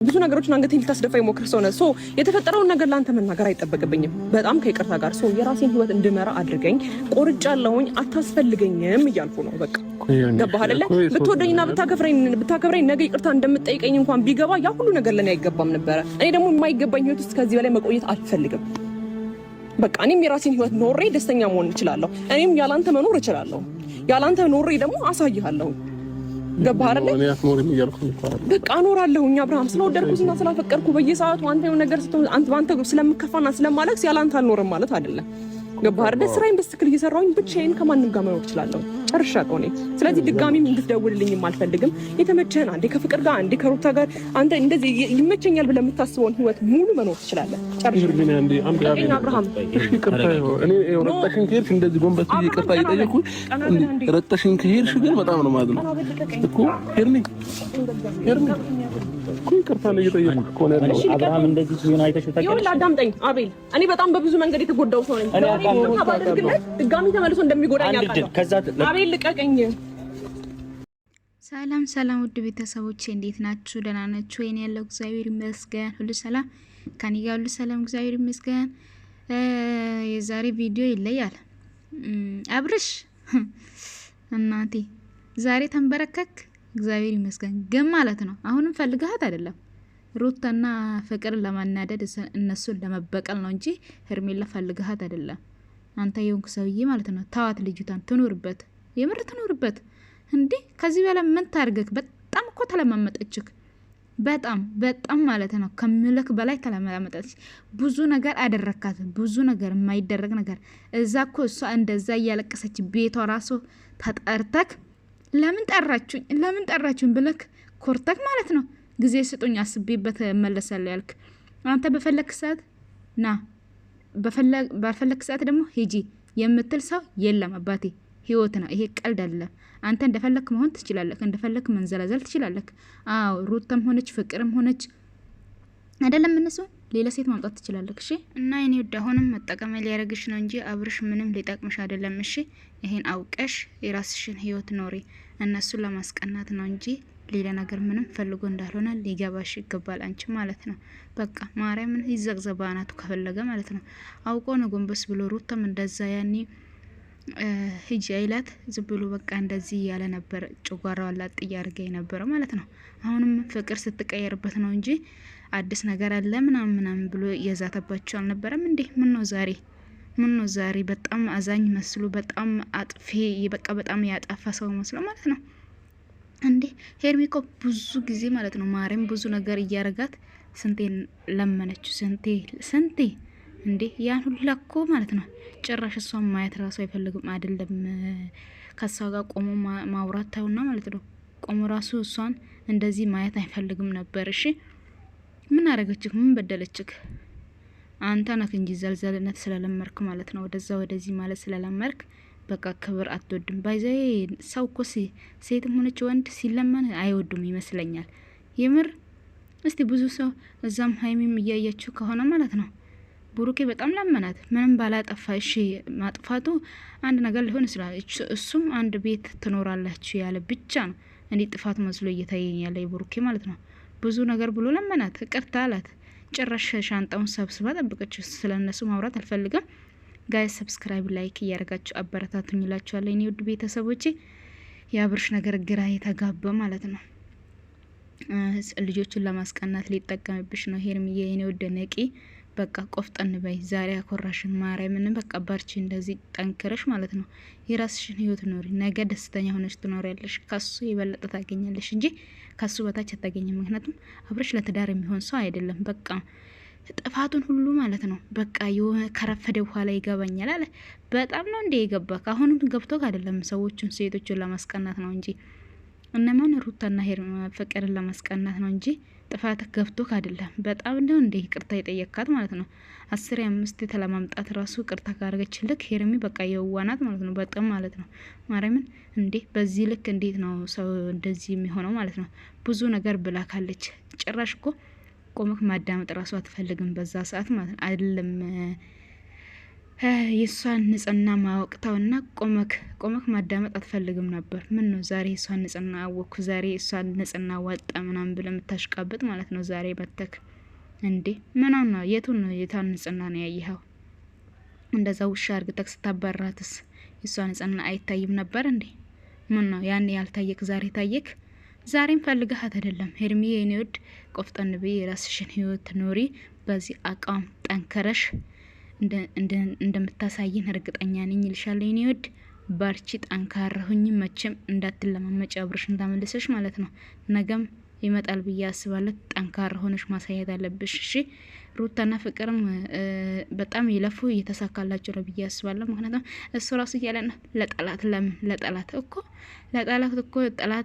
ብዙ ነገሮችን አንገቴን ልታስደፋ ይሞክር ሰው ነው። የተፈጠረውን ነገር ላንተ መናገር አይጠበቅብኝም። በጣም ከይቅርታ ጋር የራሴን ህይወት እንድመራ አድርገኝ። ቆርጫለሁኝ፣ አታስፈልገኝም እያልኩ ነው። በቃ ገባህ አይደለ? ብትወደኝና ብታከብረኝ ነገ ይቅርታ እንደምትጠይቀኝ እንኳን ቢገባ ያ ሁሉ ነገር ለኔ አይገባም ነበረ። እኔ ደግሞ የማይገባኝ ህይወት ውስጥ ከዚህ በላይ መቆየት አልፈልግም። በቃ እኔም የራሴን ህይወት ኖሬ ደስተኛ መሆን እችላለሁ። እኔም ያላንተ መኖር እችላለሁ። ያላንተ ኖሬ ደግሞ አሳይሃለሁ። ገባህ አይደለ? እኔ አትኖርም እያልኩ ነው። በቃ እኖራለሁኝ አብርሃም፣ ስለወደድኩና ስላፈቀርኩ በየሰዓቱ አንተ የሆነ ነገር ስትሆን አንተ ስለምከፋና ስለማለቅስ ያላንተ አልኖርም ማለት አይደለም። ገባህ አይደለ? ስራዬን በትክክል እየሰራሁኝ ብቻዬን ከማንም ጋር መኖር እችላለሁ። ጨርሻለሁ እኔ። ስለዚህ ድጋሚም እንድትደውልልኝም አልፈልግም። የተመቸህን አንዴ ከፍቅር ጋር አንዴ ከሩታ ጋር አንተ እንደዚህ ይመቸኛል ብለህ የምታስበውን ህይወት ሙሉ መኖር ትችላለህ። ጨርሻለሁ አብርሃም። እኔ ረጠሽን ከሄድሽ እንደዚህ ጎንበስ ይቅርታ እየጠየኩ ረጠሽን ከሄድሽ ግን በጣም ነው ማለት ነው እኮ ሄርኒ እኮ ይቅርታ ነው እየጠየኩ እኮ ነው ያለው። አብርሃም እንደዚህ ሲሆን አይተሽ ታውቂያለሽ? ይኸውልህ አዳምጠኝ አቤል፣ እኔ በጣም በብዙ መንገድ የተጎዳው ሰው ነኝ። ድጋሚ ተመልሶ እንደሚጎዳኝ አውቃለሁ። አቤል ልቀቀኝ። ሰላም ሰላም፣ ውድ ቤተሰቦቼ እንዴት ናችሁ? ደህና ናችሁ? እኔ ያለው እግዚአብሔር ይመስገን ሁሉ ሰላም ከኔ ጋር ሁሉ ሰላም እግዚአብሔር ይመስገን። የዛሬ ቪዲዮ ይለያል። አብርሽ እናቴ ዛሬ ተንበረከክ እግዚአብሔር ይመስገን ግን ማለት ነው አሁንም ፈልገሃት አይደለም ሩታና ፍቅርን ለማናደድ እነሱን ለመበቀል ነው እንጂ ሄርሜላ ፈልገሃት አይደለም። አንተ የሆንክ ሰውዬ ማለት ነው ታዋት ልጅቷን ትኖርበት፣ የምር ትኖርበት እንዴ። ከዚህ በኋላ ምን ታርገክ? በጣም እኮ ተለማመጠችክ፣ በጣም ማለት ነው ከምልክ በላይ ተለማመጠች። ብዙ ነገር አደረካት፣ ብዙ ነገር የማይደረግ ነገር። እዛ እኮ እሷ እንደዛ እያለቀሰች ቤቷ ራሱ ተጠርተክ ለምን ጠራችሁኝ ብለክ ኮርተክ ማለት ነው። ጊዜ ስጡኝ አስቤበት መለሳለሁ ያልክ አንተ በፈለክ ሰዓት ና፣ በፈለክ ሰዓት ደግሞ ሂጂ የምትል ሰው የለም አባቴ። ህይወት ነው ይሄ፣ ቀልድ አይደለም። አንተ እንደፈለክ መሆን ትችላለህ፣ እንደፈለክ መንዘላዘል ትችላለህ። አዎ ሩታም ሆነች ፍቅርም ሆነች አይደለም እነሱ ሌላ ሴት ማምጣት ትችላለህ። እሺ እና እኔ ወደ አሁንም መጠቀሚያ ሊያረግሽ ነው እንጂ አብርሽ ምንም ሊጠቅምሽ አይደለም። እሺ ይሄን አውቀሽ የራስሽን ህይወት ኖሪ። እነሱን ለማስቀናት ነው እንጂ ሌላ ነገር ምንም ፈልጎ እንዳልሆነ ሊገባሽ ይገባል። አንቺ ማለት ነው በቃ ማርያምን ይዘግዘባናቱ ከፈለገ ማለት ነው አውቆ ነው ጎንበስ ብሎ ሩታም እንደዛ ያኔ ሂጂ አይላት ዝም ብሎ በቃ እንደዚህ ያለ ነበር። ጭጓራው አላጥ እያርገኝ ነበር ማለት ነው። አሁንም ፍቅር ስትቀየርበት ነው እንጂ አዲስ ነገር አለ ምናምን ብሎ የዛተባቸው አልነበረም እንዴ? ምን ነው ዛሬ በጣም አዛኝ መስሎ በጣም አጥፌ በቃ በጣም ያጣፋ ሰው መስሎ ማለት ነው እንዴ? ሄርሚኮ ብዙ ጊዜ ማለት ነው ማርያም ብዙ ነገር እያረጋት ስንቴ ለመነች፣ ስንቴ እንዴ ያን ሁላ እኮ ማለት ነው። ጭራሽ እሷን ማየት ራሱ አይፈልግም አይደለም ከሷ ጋር ቆሞ ማውራት ታውና ማለት ነው። ቆሞ ራሱ እሷን እንደዚህ ማየት አይፈልግም ነበር። እሺ ምን አረገችክ? ምን በደለችክ? አንተ ነህ እንጂ ዘልዘልነት ስለለመርክ ማለት ነው። ወደዚህ ማለት ስለለመርክ በቃ ክብር አትወድም። ባይዘይ ሰው እኮ ሴትም ሆነች ወንድ ሲለመን አይወዱም ይመስለኛል። የምር እስቲ ብዙ ሰው እዛም ሀይሚም እያያችሁ ከሆነ ማለት ነው ብሩኬ በጣም ለመናት ምንም ባላጠፋ። እሺ ማጥፋቱ አንድ ነገር ሊሆን ይችላል። እሱም አንድ ቤት ትኖራላችሁ ያለ ብቻ ነው እንዴ ጥፋት መስሎ እየታየኝ ያለ ብሩኬ ማለት ነው። ብዙ ነገር ብሎ ለመናት፣ ይቅርታ አላት። ጭራሽ ሻንጣውን ሰብስባ ጠብቀችው። ስለነሱ ማውራት አልፈልግም። ጋይስ ሰብስክራይብ ላይክ እያደረጋችሁ አበረታቱኝ እላችኋለሁ። እኔ ውድ ቤተሰቦቼ የአብርሽ ነገር ግራ የተጋባ ማለት ነው። ልጆቹን ለማስቀናት ሊጠቀምብሽ ነው ሄርሚዬ። የኔ ውድ ነቂ በቃ ቆፍጠን በይ። ዛሬ አኮራሽን ማርያምን በቃ ባርቺ፣ እንደዚህ ጠንክረሽ ማለት ነው የራስሽን ህይወት ኖሪ። ነገ ደስተኛ ሆነሽ ትኖሪያለሽ። ከሱ የበለጠ ታገኛለሽ እንጂ ከሱ በታች አታገኝም። ምክንያቱም አብርሽ ለትዳር የሚሆን ሰው አይደለም። በቃ ጥፋቱን ሁሉ ማለት ነው በቃ የሆነ ከረፈደ በኋላ ይገባኛል አለ። በጣም ነው እንደ የገባ አሁንም ገብቶ አይደለም ሰዎቹን ሴቶችን ለማስቀናት ነው እንጂ እነማን ሩታና ፍቅርን ለማስቀናት ነው እንጂ ጥፋት ገብቶ አይደለም። በጣም ነው እንደ ይቅርታ የጠየካት ማለት ነው። 15 ተለማምጣት ራሱ ይቅርታ ካረገች ልክ ሄርሚ በቃ የዋናት ማለት ነው። በጣም ማለት ነው ማርያምን እንዴ በዚህ ልክ እንዴት ነው ሰው እንደዚህ የሚሆነው ማለት ነው። ብዙ ነገር ብላካለች። ጭራሽ እኮ ቆመክ ማዳመጥ ራሱ አትፈልግም በዛ ሰዓት ማለት ነው። አይደለም የሷን ንጽህና ማወቅታውና ቆመክ ማዳመጥ አትፈልግም ነበር። ምን ነው ዛሬ የሷን ንጽህና አወቅኩ፣ ዛሬ የሷን ንጽህና ወጣ ምናምን ብለህ የምታሽቃብጥ ማለት ነው። ዛሬ በተክ እንዴ ምን ነው? የቱን ነው የታን ንጽህና ነው ያየኸው? እንደዛ ውሻ እርግጠክ ስታባራትስ የሷ ንጽህና አይታይም ነበር እንዴ? ምን ነው ያኔ ያልታየክ ዛሬ ታየክ? ዛሬም ፈልገሃት አይደለም ሄርሚዬ፣ የኔ ውድ ቆፍጠን በይ፣ የራስሽን ህይወት ኖሪ። በዚህ አቋም ጠንከረሽ እንደምታሳየን እርግጠኛ ነኝ ይልሻለሁ። የኔ ውድ ባርቺ፣ ጠንካራ ሁኚ። መቼም እንዳትለማመጪ አብርሽን ተመልሰሽ ማለት ነው። ነገም ይመጣል ብዬ አስባለሁ። ጠንካራ ሆነሽ ማሳየት አለብሽ። እሺ ሩታና ፍቅርም በጣም ይለፉ እየተሳካላቸው ነው ብዬ አስባለሁ። ምክንያቱም እሱ ራሱ እያለ ነው ለጠላት ለምን ለጠላት እኮ ጠላት